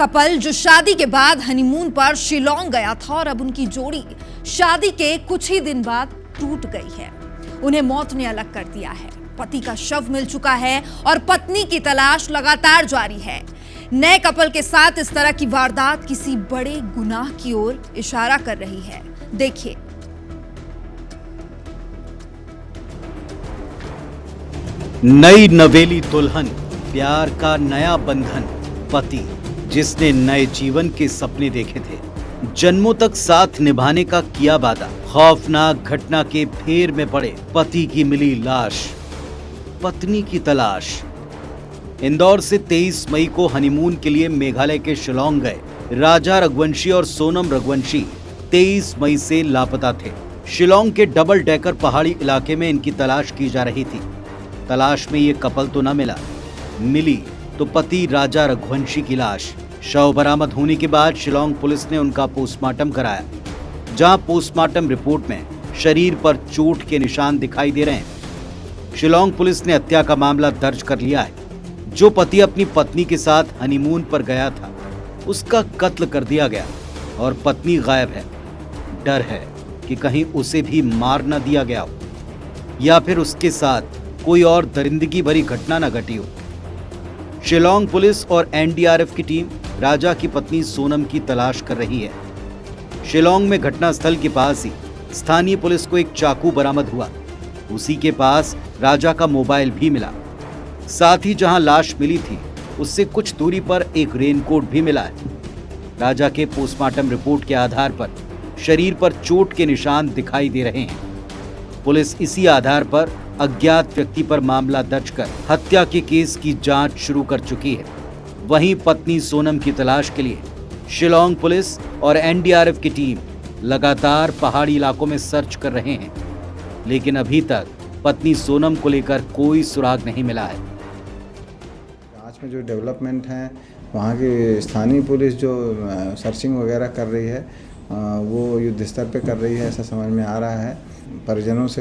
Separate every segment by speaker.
Speaker 1: Couple जो शादी के बाद हनीमून पर शिलोंग गया था और अब उनकी जोड़ी शादी के कुछ ही दिन बाद टूट गई है। उन्हें मौत ने अलग कर दिया है। पति का शव मिल चुका है और पत्नी की तलाश लगातार जारी है। नए कपल के साथ इस तरह की वारदात किसी बड़े गुनाह की ओर इशारा कर रही है। देखिए।
Speaker 2: नई नवेली दुल्हन, प्यार का नया बंधन, पति जिसने नए जीवन के सपने देखे थे, जन्मों तक साथ निभाने का किया वादा, खौफनाक घटना के फेर में पड़े पति की मिली लाश, पत्नी की तलाश। इंदौर से 23 मई को हनीमून के लिए मेघालय के शिलोंग गए राजा रघुवंशी और सोनम रघुवंशी 23 मई से लापता थे। शिलोंग के डबल डेकर पहाड़ी इलाके में इनकी तलाश की जा रही थी। तलाश में ये कपल तो न मिली तो पति राजा रघुवंशी की लाश। शव बरामद होने के बाद शिलोंग पुलिस ने उनका पोस्टमार्टम कराया, जहां पोस्टमार्टम रिपोर्ट में शरीर पर चोट के निशान दिखाई दे रहे हैं। शिलोंग पुलिस ने हत्या का मामला दर्ज कर लिया है। जो पति अपनी पत्नी के साथ हनीमून पर गया था, उसका कत्ल कर दिया गया और पत्नी गायब है। डर है कि कहीं उसे भी मार न दिया गया हो या फिर उसके साथ कोई और दरिंदगी भरी घटना न घटी हो। शिलोंग पुलिस और एनडीआरएफ की टीम राजा की पत्नी सोनम की तलाश कर रही है। शिलोंग में घटनास्थल के पास ही स्थानीय पुलिस को एक चाकू बरामद हुआ। उसी के पास राजा का मोबाइल भी मिला। साथ ही जहां लाश मिली थी, उससे कुछ दूरी पर एक रेनकोट भी मिला है। राजा के पोस्टमार्टम रिपोर्ट के आधार पर शरीर पर चोट के निशान दिखाई दे रहे हैं। पुलिस इसी आधार पर अज्ञात व्यक्ति पर मामला दर्ज कर हत्या के केस की जांच शुरू कर चुकी है। वहीं पत्नी सोनम की तलाश के लिए शिलोंग पुलिस और एनडीआरएफ की टीम लगातार पहाड़ी इलाकों में सर्च कर रहे हैं, लेकिन अभी तक पत्नी सोनम को लेकर कोई सुराग नहीं मिला है।
Speaker 3: जांच में जो डेवलपमेंट है, वहाँ की स्थानीय पुलिस जो सर्चिंग वगैरह कर रही है, वो युद्ध स्तर पे कर रही है, ऐसा समझ में आ रहा है। परिजनों से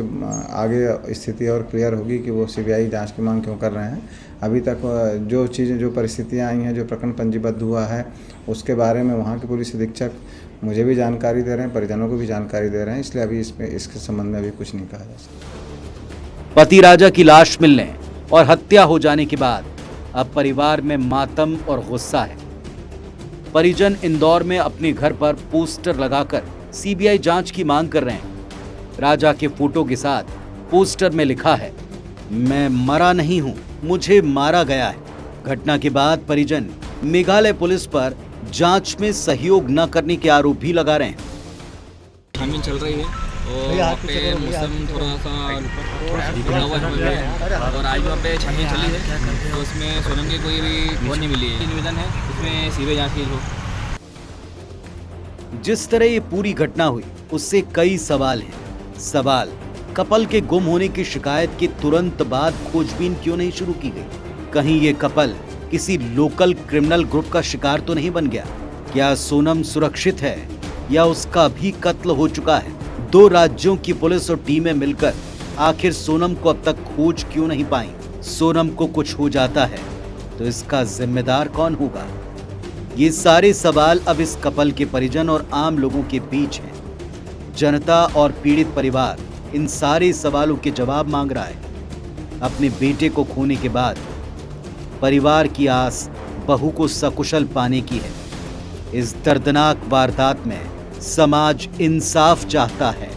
Speaker 3: आगे स्थिति और क्लियर होगी कि वो सीबीआई जांच की मांग क्यों कर रहे हैं। अभी तक जो चीज़ें, जो परिस्थितियां आई हैं, जो प्रकरण पंजीबद्ध हुआ है, उसके बारे में वहाँ के पुलिस अधीक्षक मुझे भी जानकारी दे रहे हैं, परिजनों को भी जानकारी दे रहे हैं। इसलिए अभी इसके संबंध में अभी कुछ नहीं कहा जा सकता।
Speaker 2: पति राजा की लाश मिलने और हत्या हो जाने के बाद अब परिवार में मातम और गुस्सा है। परिजन इंदौर में अपने घर पर पोस्टर लगाकर सीबीआई जांच की मांग कर रहे हैं। राजा के फोटो के साथ पोस्टर में लिखा है, मैं मरा नहीं हूं, मुझे मारा गया है। घटना के बाद परिजन मेघालय पुलिस पर जांच में सहयोग न करने के आरोप भी लगा रहे हैं।
Speaker 4: छानबीन चल रही है और वहाँ पे मौसम थोड़ा सा बिगड़ा हुआ है और आज वहाँ पे छानबीन चली है, तो उसमें सोनम की कोई भी खबर नहीं मिली है। निवेदन है उसमें सीबीआई जांच की हो।
Speaker 2: जिस तरह ये पूरी घटना हुई, उससे कई सवाल हैं। सवाल, कपल के गुम होने की शिकायत के तुरंत बाद खोजबीन क्यों नहीं शुरू की गई? कहीं ये कपल किसी लोकल क्रिमिनल ग्रुप का शिकार तो नहीं बन गया? क्या सोनम सुरक्षित है या उसका भी कत्ल हो चुका है? दो राज्यों की पुलिस और टीमें मिलकर आखिर सोनम को अब तक खोज क्यों नहीं पाई? सोनम को कुछ हो जाता है तो इसका जिम्मेदार कौन होगा? ये सारे सवाल अब इस कपल के परिजन और आम लोगों के बीच हैं। जनता और पीड़ित परिवार इन सारे सवालों के जवाब मांग रहा है। अपने बेटे को खोने के बाद परिवार की आस बहू को सकुशल पाने की है। इस दर्दनाक वारदात में समाज इंसाफ चाहता है।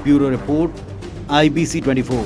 Speaker 2: Bureau report, IBC 24।